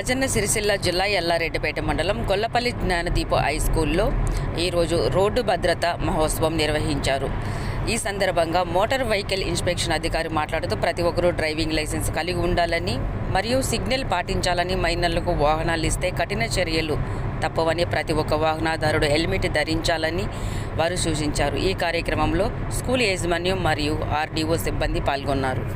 రాజన్న సిరిసిల్ల జిల్లా ఎల్లారెడ్డిపేట మండలం గొల్లపల్లి జ్ఞానదీప హై స్కూల్లో ఈరోజు రోడ్డు భద్రత మహోత్సవం నిర్వహించారు. ఈ సందర్భంగా మోటార్ వెహికల్ ఇన్స్పెక్షన్ అధికారి మాట్లాడుతూ ప్రతి ఒక్కరూ డ్రైవింగ్ లైసెన్స్ కలిగి ఉండాలని మరియు సిగ్నల్ పాటించాలని, మైనర్లకు వాహనాలు ఇస్తే కఠిన చర్యలు తప్పవని, ప్రతి ఒక్క వాహనదారుడు హెల్మెట్ ధరించాలని వారు సూచించారు. ఈ కార్యక్రమంలో స్కూల్ యాజమాన్యం మరియు ఆర్డీఓ సిబ్బంది పాల్గొన్నారు.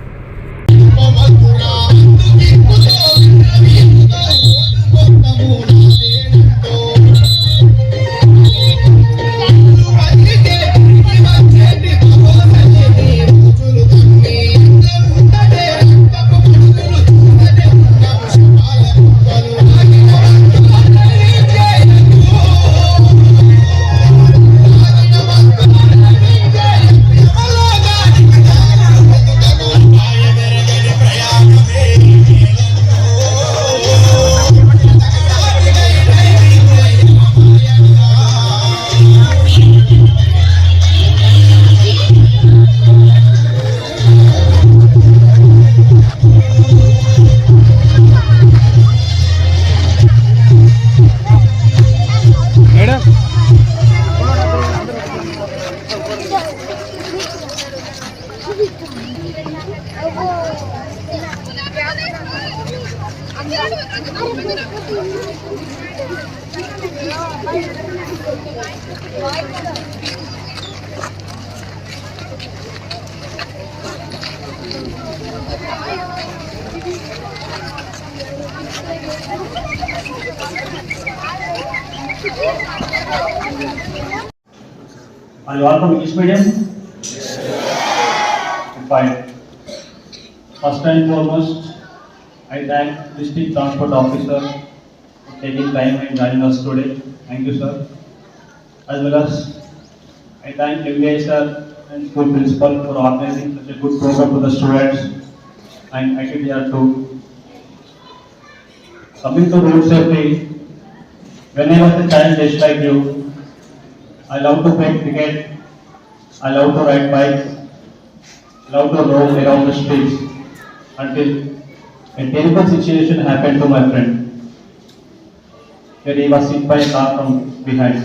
Are you all from English medium? Fine. First and foremost, I thank District Transport Officer for taking time and joining us today. Thank you, sir. As well as I thank MBA sir and school principal for organizing such a good program for the students and ITTR too. Coming to road safety, when I was a child just like you, I love to play cricket, I love to ride bike, love to roam around the streets until a terrible situation happened to my friend, where he was hit by a car from behind.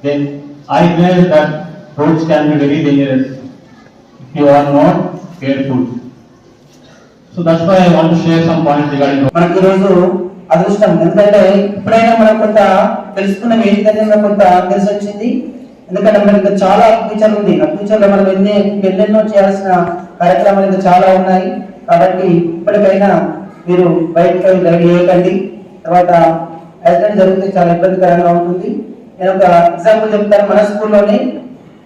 Then I realized that roads can be very dangerous if you are not careful. So that's why I want to share some points regarding roads. అదృష్టం ఎందుకంటే ఎప్పుడైనా మనం కొంత తెలుసుకున్న ఏంటంటే మనకు కొంత తెలిసి వచ్చింది. ఎందుకంటే మనకి ఇంకా చాలా ఫ్యూచర్ ఉంది. ఆ ఫ్యూచర్ లో మనం ఎన్నెన్నో చేయాల్సిన కార్యక్రమాలు ఇంకా చాలా ఉన్నాయి. కాబట్టి ఇప్పటికైనా మీరు బయటకు రైడ్ చేయకండి. తర్వాత యాక్సిడెంట్ జరిగితే చాలా ఇబ్బందికరంగా ఉంటుంది. నేను ఒక ఎగ్జాంపుల్ చెప్తాను. మన స్కూల్లోనే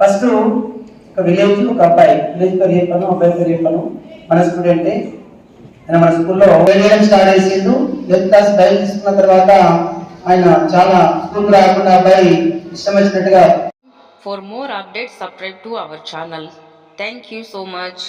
ఫస్ట్ ఒక విలేజ్, ఒక అబ్బాయి, విలేజ్ పేరు చెప్పాను, అబ్బాయి పేరు చెప్పాను. మన స్టూడెంటే ఆయన మన స్కూల్లో చేయడం స్టార్ట్ చేసిండు. 8th క్లాస్ బయలు తీసుకున్న తర్వాత ఆయన చాలా స్కూల్ రాకుండా అబ్బాయి ఇష్టం వచ్చినట్టుగా. For more updates, subscribe to our channel. Thank you so much.